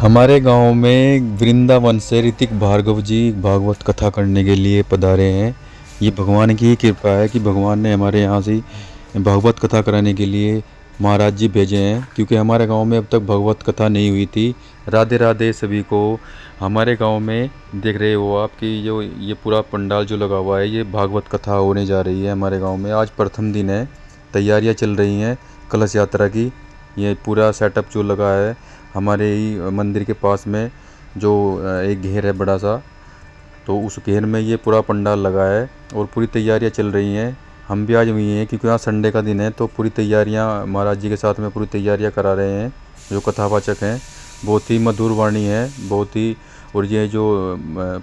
हमारे गांव में वृंदावन से ऋतिक भार्गव जी भागवत कथा करने के लिए पधारे हैं। ये भगवान की ही कृपा है कि भगवान ने हमारे यहाँ से भागवत कथा कराने के लिए महाराज जी भेजे हैं, क्योंकि हमारे गांव में अब तक भागवत कथा नहीं हुई थी। राधे राधे सभी को। हमारे गांव में देख रहे हो आप कि जो ये पूरा पंडाल जो लगा हुआ है, ये भागवत कथा होने जा रही है हमारे गाँव में। आज प्रथम दिन है, तैयारियाँ चल रही हैं कलश यात्रा की। ये पूरा सेटअप जो लगा है हमारे ही मंदिर के पास में, जो एक घेर है बड़ा सा, तो उस घेर में ये पूरा पंडाल लगा है और पूरी तैयारियां चल रही हैं। हम भी आज हुई हैं क्योंकि आज संडे का दिन है, तो पूरी तैयारियां महाराज जी के साथ में पूरी तैयारियां करा रहे हैं। जो कथावाचक हैं बहुत ही मधुर वाणी है, बहुत ही। और ये जो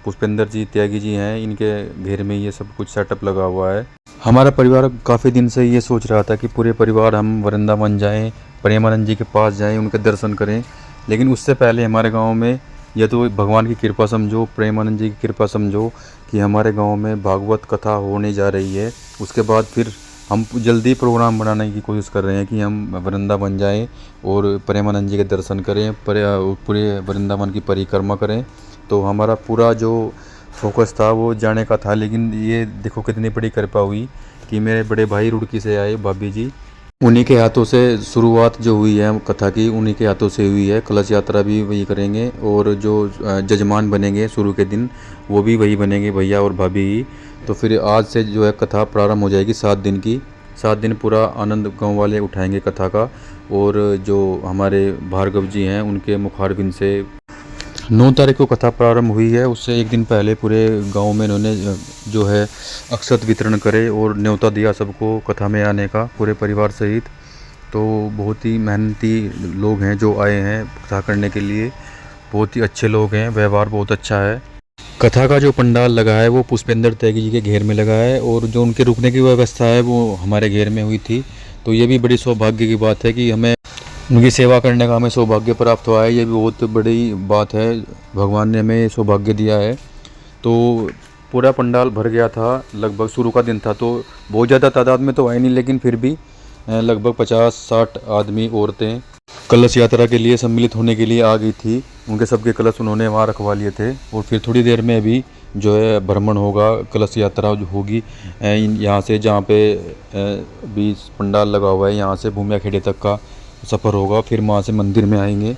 पुष्पेंद्र जी त्यागी जी हैं, इनके घेर में ये सब कुछ सेटअप लगा हुआ है। हमारा परिवार काफ़ी दिन से ये सोच रहा था कि पूरे परिवार हम वृंदावन जाएं, प्रेमानंद जी के पास जाएं, उनके दर्शन करें। लेकिन उससे पहले हमारे गांव में, या तो भगवान की कृपा समझो, प्रेमानंद जी की कृपा समझो, कि हमारे गांव में भागवत कथा होने जा रही है। उसके बाद फिर हम जल्दी प्रोग्राम बनाने की कोशिश कर रहे हैं कि हम वृंदावन जाएं और प्रेमानंद जी के दर्शन करें, पूरे वृंदावन की परिक्रमा करें। तो हमारा पूरा जो फोकस था वो जाने का था, लेकिन ये देखो कितनी बड़ी कृपा हुई कि मेरे बड़े भाई रुड़की से आए भाभी जी, उन्हीं के हाथों से शुरुआत जो हुई है कथा की, उन्हीं के हाथों से हुई है। कलश यात्रा भी वही करेंगे और जो जजमान बनेंगे शुरू के दिन, वो भी वही बनेंगे, भैया और भाभी ही। तो फिर आज से जो है कथा प्रारंभ हो जाएगी 7 दिन की। 7 दिन पूरा आनंद गांव वाले उठाएंगे कथा का। और जो हमारे भार्गव जी हैं, उनके मुखारबिंद से 9 तारीख को कथा प्रारंभ हुई है। उससे एक दिन पहले पूरे गांव में इन्होंने जो है अक्षत वितरण करे और न्योता दिया सबको कथा में आने का, पूरे परिवार सहित। तो बहुत ही मेहनती लोग हैं जो आए हैं कथा करने के लिए। बहुत ही अच्छे लोग हैं, व्यवहार बहुत अच्छा है। कथा का जो पंडाल लगा है वो पुष्पेंद्र त्यागी जी के घेर में लगा है, और जो उनके रुकने की व्यवस्था है वो हमारे घेर में हुई थी। तो ये भी बड़ी सौभाग्य की बात है कि हमें उनकी सेवा करने का हमें सौभाग्य प्राप्त हुआ है। ये भी बहुत बड़ी बात है, भगवान ने हमें सौभाग्य दिया है। तो पूरा पंडाल भर गया था। लगभग शुरू का दिन था तो बहुत ज़्यादा तादाद में तो आए नहीं, लेकिन फिर भी लगभग 50-60 आदमी, औरतें कलश यात्रा के लिए सम्मिलित होने के लिए आ गई थी। उनके सबके कलश उन्होंने वहाँ रखवा लिए थे। और फिर थोड़ी देर में अभी जो है भ्रमण होगा, कलश यात्रा जो होगी यहाँ से, जहाँ पे बीच पंडाल लगा हुआ है, यहाँ से भूमिया खेड़े तक का सफ़र होगा। फिर वहाँ से मंदिर में आएंगे।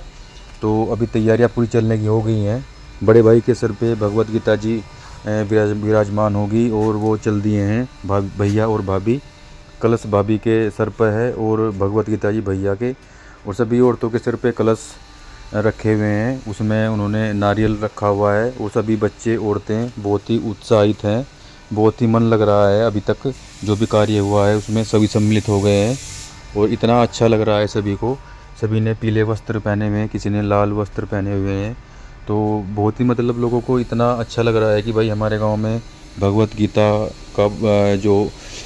तो अभी तैयारियाँ पूरी चलने की हो गई हैं। बड़े भाई के सर पे भगवत गीता जी विराजमान होगी और वो चल दिए हैं भैया और भाभी। कलश भाभी के सर पर है और भगवत गीता जी भैया के, और सभी औरतों के सिर पे कलश रखे हुए हैं। उसमें उन्होंने नारियल रखा हुआ है और सभी बच्चे औरतें बहुत ही उत्साहित हैं। बहुत ही मन लग रहा है। अभी तक जो भी कार्य हुआ है उसमें सभी सम्मिलित हो गए हैं और इतना अच्छा लग रहा है सभी को। सभी ने पीले वस्त्र पहने हुए हैं, किसी ने लाल वस्त्र पहने हुए हैं। तो बहुत ही मतलब लोगों को इतना अच्छा लग रहा है कि भाई हमारे गांव में भगवत गीता का जो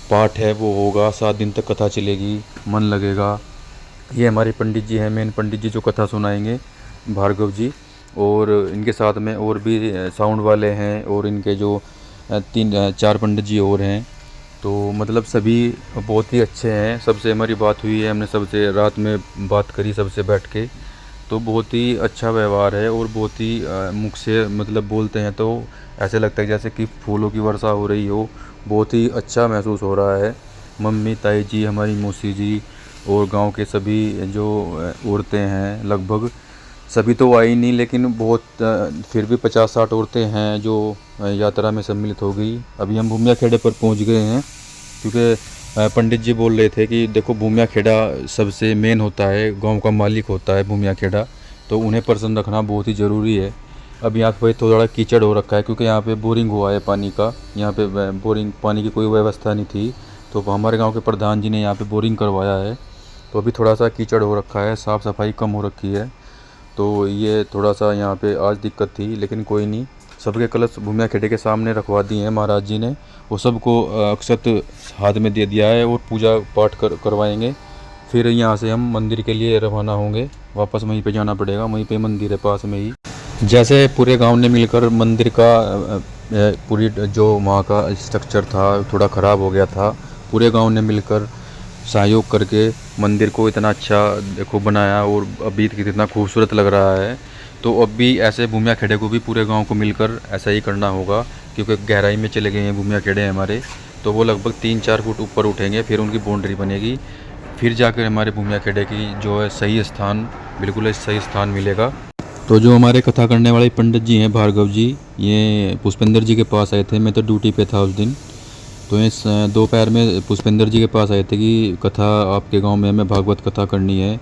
पाठ है वो होगा। 7 दिन तक कथा चलेगी, मन लगेगा। ये हमारे पंडित जी हैं, मेन पंडित जी जो कथा सुनाएंगे, भार्गव जी। और इनके साथ में और भी साउंड वाले हैं, और इनके जो 3-4 पंडित जी और हैं। तो मतलब सभी बहुत ही अच्छे हैं। सबसे हमारी बात हुई है, हमने सबसे रात में बात करी सबसे बैठ के। तो बहुत ही अच्छा व्यवहार है और बहुत ही मुख से मतलब बोलते हैं तो ऐसे लगता है जैसे कि फूलों की वर्षा हो रही हो। बहुत ही अच्छा महसूस हो रहा है। मम्मी, ताई जी, हमारी मौसी जी और गांव के सभी जो औरतें हैं, लगभग सभी तो आई नहीं, लेकिन बहुत फिर भी 50-60 औरतें हैं जो यात्रा में सम्मिलित हो गई। अभी हम भूमिया खेड़े पर पहुंच गए हैं, क्योंकि पंडित जी बोल रहे थे कि देखो भूमिया खेड़ा सबसे मेन होता है, गांव का मालिक होता है भूमिया खेड़ा, तो उन्हें प्रसन्न रखना बहुत ही ज़रूरी है। अब यहाँ पे थोड़ा कीचड़ हो रखा है क्योंकि यहाँ पे बोरिंग हुआ है पानी का। यहाँ पे बोरिंग पानी की कोई व्यवस्था नहीं थी, तो हमारे गांव के प्रधान जी ने यहाँ पे बोरिंग करवाया है। तो अभी थोड़ा सा कीचड़ हो रखा है, साफ़ सफाई कम हो रखी है। तो ये थोड़ा सा यहाँ पे आज दिक्कत थी, लेकिन कोई नहीं। सबके कलश भूमिया खेड़े के सामने रखवा दिए हैं महाराज जी ने। वो सबको अक्षत हाथ में दे दिया है और पूजा पाठ करवाएंगे। फिर यहाँ से हम मंदिर के लिए रवाना होंगे। वापस वहीं पे जाना पड़ेगा, वहीं पे मंदिर है पास में ही। जैसे पूरे गांव ने मिलकर मंदिर का पूरी जो वहाँ का स्ट्रक्चर था थोड़ा ख़राब हो गया था, पूरे गांव ने मिलकर सहयोग करके मंदिर को इतना अच्छा देखो बनाया, और अभी कितना खूबसूरत लग रहा है। तो अब भी ऐसे भूमिया खेड़े को भी पूरे गांव को मिलकर ऐसा ही करना होगा, क्योंकि गहराई में चले गए हैं भूमिया खेड़े हमारे। तो वो लगभग 3-4 फुट ऊपर उठेंगे, फिर उनकी बाउंड्री बनेगी, फिर जाकर हमारे भूमिया खेड़े की जो है सही स्थान, बिल्कुल सही स्थान मिलेगा। तो जो हमारे कथा करने वाले पंडित जी हैं भार्गव जी, ये पुष्पेंद्र जी के पास आए थे। मैं तो ड्यूटी पे था उस दिन। तो इस दोपहर में पुष्पेंद्र जी के पास आए थे कि कथा आपके गांव में हमें भागवत कथा करनी है,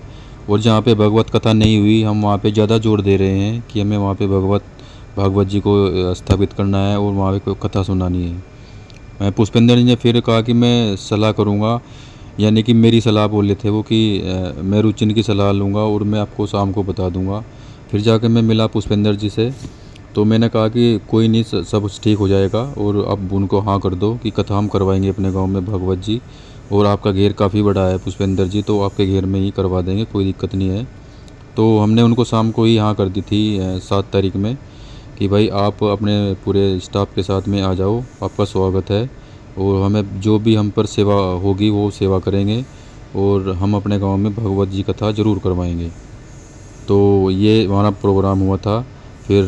और जहाँ पे भगवत कथा नहीं हुई हम वहाँ पे ज़्यादा जोर दे रहे हैं कि हमें वहाँ पे भागवत जी को स्थापित करना है और वहाँ पे कथा सुनानी है। पुष्पेंद्र जी ने फिर कहा कि मैं सलाह करूँगा, यानी कि मेरी सलाह बोले थे वो कि मैं रुचिन की सलाह लूँगा और मैं आपको शाम को बता दूँगा। फिर जाकर मैं मिला पुष्पेंद्र जी से, तो मैंने कहा कि कोई नहीं, सब ठीक हो जाएगा, और अब उनको हाँ कर दो कि कथा हम करवाएंगे अपने गांव में भागवत जी, और आपका घेर काफ़ी बड़ा है पुष्पेंद्र जी, तो आपके घेर में ही करवा देंगे, कोई दिक्कत नहीं है। तो हमने उनको शाम को ही हाँ कर दी थी 7 तारीख में कि भाई आप अपने पूरे स्टाफ के साथ में आ जाओ, आपका स्वागत है, और हमें जो भी हम पर सेवा होगी वो सेवा करेंगे, और हम अपने गांव में भगवत जी कथा ज़रूर करवाएंगे। तो ये हमारा प्रोग्राम हुआ था। फिर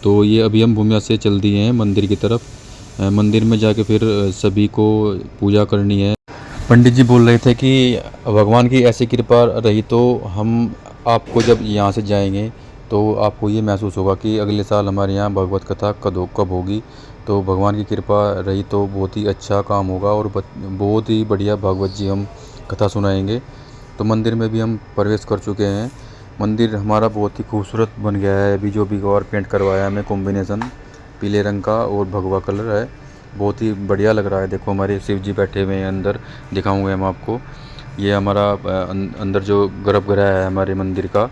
तो ये अभी हम भूमिया से चल दिए हैं मंदिर की तरफ। मंदिर में जाके फिर सभी को पूजा करनी है। पंडित जी बोल रहे थे कि भगवान की ऐसी कृपा रही तो हम आपको जब यहाँ से जाएंगे तो आपको ये महसूस होगा कि अगले साल हमारे यहाँ भगवत कथा कब होगी। तो भगवान की कृपा रही तो बहुत ही अच्छा काम होगा, और बहुत ही बढ़िया भागवत जी हम कथा सुनाएंगे। तो मंदिर में भी हम प्रवेश कर चुके हैं। मंदिर हमारा बहुत ही खूबसूरत बन गया है। अभी जो भी और पेंट करवाया हमें, कॉम्बिनेशन पीले रंग का और भगवा कलर है, बहुत ही बढ़िया लग रहा है। देखो हमारे शिव जी बैठे हुए हैं अंदर, दिखाऊंगे हम आपको। ये हमारा अंदर जो गर्भगृह है हमारे मंदिर का,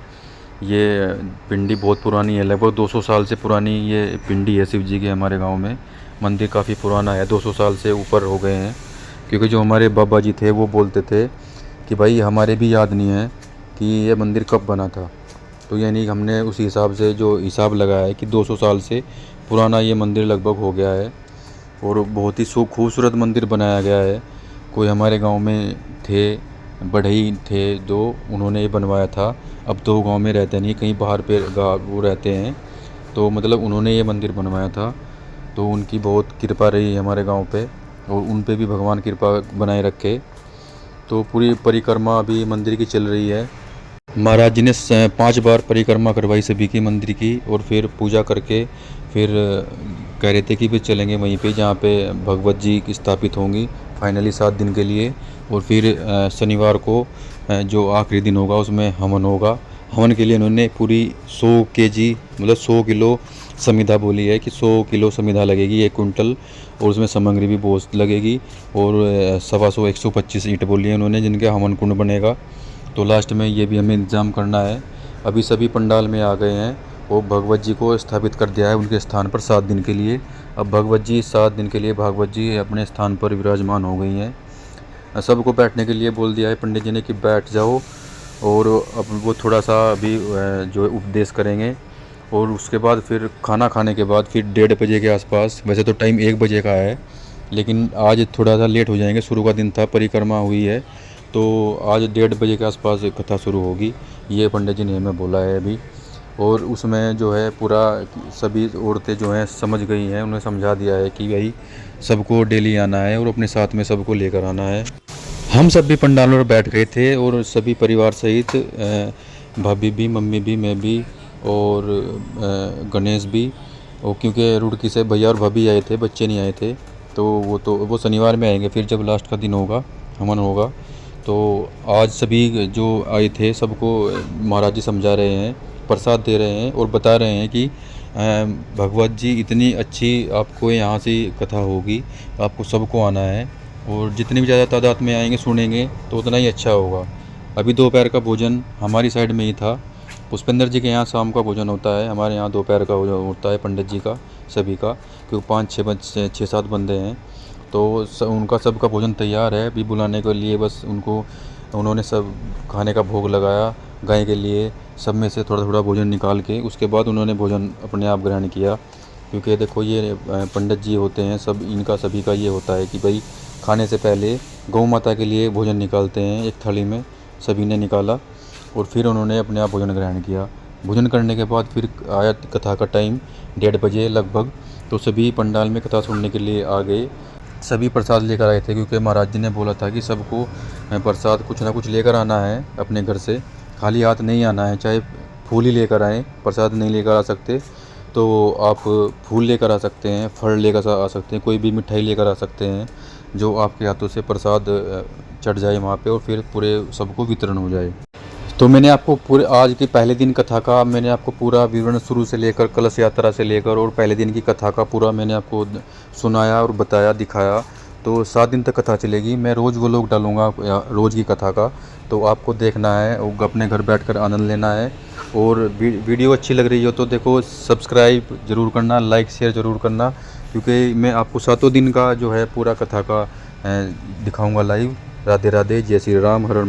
ये पिंडी बहुत पुरानी है, लगभग 200 साल से पुरानी ये पिंडी है शिव जी की हमारे गांव में। मंदिर काफ़ी पुराना है, 200 साल से ऊपर हो गए हैं, क्योंकि जो हमारे बाबा जी थे वो बोलते थे कि भाई हमारे भी याद नहीं है कि ये मंदिर कब बना था। तो यानी हमने उस हिसाब से जो हिसाब लगाया है कि 200 साल से पुराना ये मंदिर लगभग हो गया है, और बहुत ही खूबसूरत मंदिर बनाया गया है। कोई हमारे गांव में थे, बढ़ई थे दो, उन्होंने ये बनवाया था। अब तो गांव में रहते नहीं, कहीं बाहर पे वो रहते हैं, तो मतलब उन्होंने ये मंदिर बनवाया था। तो उनकी बहुत कृपा रही हमारे गांव पे, और उन पे भी भगवान कृपा बनाए रखे। तो पूरी परिक्रमा अभी मंदिर की चल रही है। महाराज जी ने 5 बार परिक्रमा करवाई सभी की मंदिर की, और फिर पूजा करके फिर कह रहे थे कि फिर चलेंगे वहीं पे जहाँ पे भगवत जी स्थापित होंगी फाइनली 7 दिन के लिए। और फिर शनिवार को जो आखिरी दिन होगा उसमें हवन होगा। हवन के लिए उन्होंने पूरी 100 केजी मतलब 100 किलो समिधा बोली है कि 100 किलो समिधा लगेगी, 1 कुंटल, और उसमें सामग्री भी बहुत लगेगी, और 125 ईंट बोली है उन्होंने जिनके हवन कुंड बनेगा। तो लास्ट में ये भी हमें इंतज़ाम करना है। अभी सभी पंडाल में आ गए हैं, वो भगवत जी को स्थापित कर दिया है उनके स्थान पर 7 दिन के लिए। अब भगवत जी 7 दिन के लिए भागवत जी अपने स्थान पर विराजमान हो गई हैं। सबको बैठने के लिए बोल दिया है पंडित जी ने कि बैठ जाओ, और अब वो थोड़ा सा अभी जो उपदेश करेंगे, और उसके बाद फिर खाना खाने के बाद फिर 1:30 बजे के आसपास, वैसे तो टाइम 1 बजे का है लेकिन आज थोड़ा सा लेट हो जाएंगे, शुरू का दिन था, परिक्रमा हुई है, तो आज 1:30 बजे के आसपास कथा शुरू होगी, ये पंडित जी ने हमें बोला है अभी। और उसमें जो है पूरा सभी औरतें जो हैं समझ गई हैं, उन्हें समझा दिया है कि भाई सबको डेली आना है और अपने साथ में सबको लेकर आना है। हम सब भी पंडालों पर बैठ गए थे, और सभी परिवार सहित भाभी भी, मम्मी भी, मैं भी, और गणेश भी, और क्योंकि रुड़की से भैया और भाभी आए थे, बच्चे नहीं आए थे, तो वो शनिवार में आएंगे फिर जब लास्ट का दिन होगा, हवन होगा। तो आज सभी जो आए थे सबको महाराज जी समझा रहे हैं, प्रसाद दे रहे हैं, और बता रहे हैं कि भगवत जी इतनी अच्छी आपको यहाँ से कथा होगी, आपको सबको आना है, और जितनी भी ज़्यादा तादाद में आएंगे सुनेंगे तो उतना ही अच्छा होगा। अभी दोपहर का भोजन हमारी साइड में ही था। पुष्पेंद्र जी के यहाँ शाम का भोजन होता है, हमारे यहाँ दोपहर का भोजन होता है पंडित जी का सभी का, क्योंकि 5-6-7 बंदे हैं, तो उनका सबका भोजन तैयार है। अभी बुलाने के लिए बस उन्होंने सब खाने का भोग लगाया गाय के लिए, सब में से थोड़ा थोड़ा भोजन निकाल के, उसके बाद उन्होंने भोजन अपने आप ग्रहण किया। क्योंकि देखो ये पंडित जी होते हैं सब, इनका सभी का ये होता है कि भाई खाने से पहले गौ माता के लिए भोजन निकालते हैं एक थाली में, सभी ने निकाला और फिर उन्होंने अपने आप भोजन ग्रहण किया। भोजन करने के बाद फिर आया कथा का टाइम 1:30 बजे लगभग। तो सभी पंडाल में कथा सुनने के लिए आ गए। सभी प्रसाद लेकर आए थे क्योंकि महाराज जी ने बोला था कि सबको प्रसाद कुछ ना कुछ लेकर आना है अपने घर से, खाली हाथ नहीं आना है। चाहे फूल ही लेकर आएँ, प्रसाद नहीं लेकर आ सकते तो आप फूल लेकर आ सकते हैं, फल लेकर आ सकते हैं, कोई भी मिठाई लेकर आ सकते हैं जो आपके हाथों से प्रसाद चढ़ जाए वहाँ पे और फिर पूरे सबको वितरण हो जाए। तो मैंने आपको पूरे आज के पहले दिन कथा का मैंने आपको पूरा विवरण शुरू से लेकर कलश यात्रा से लेकर और पहले दिन की कथा का पूरा मैंने आपको सुनाया और बताया, दिखाया। तो 7 दिन तक कथा चलेगी। मैं रोज़ वो लोग डालूँगा रोज़ की कथा का, तो आपको देखना है और अपने घर बैठकर आनंद लेना है। और वीडियो अच्छी लग रही हो तो देखो सब्सक्राइब ज़रूर करना, लाइक शेयर ज़रूर करना, क्योंकि मैं आपको 7 दिन का जो है पूरा कथा का दिखाऊँगा लाइव। राधे राधे, जय श्री राम, हर हर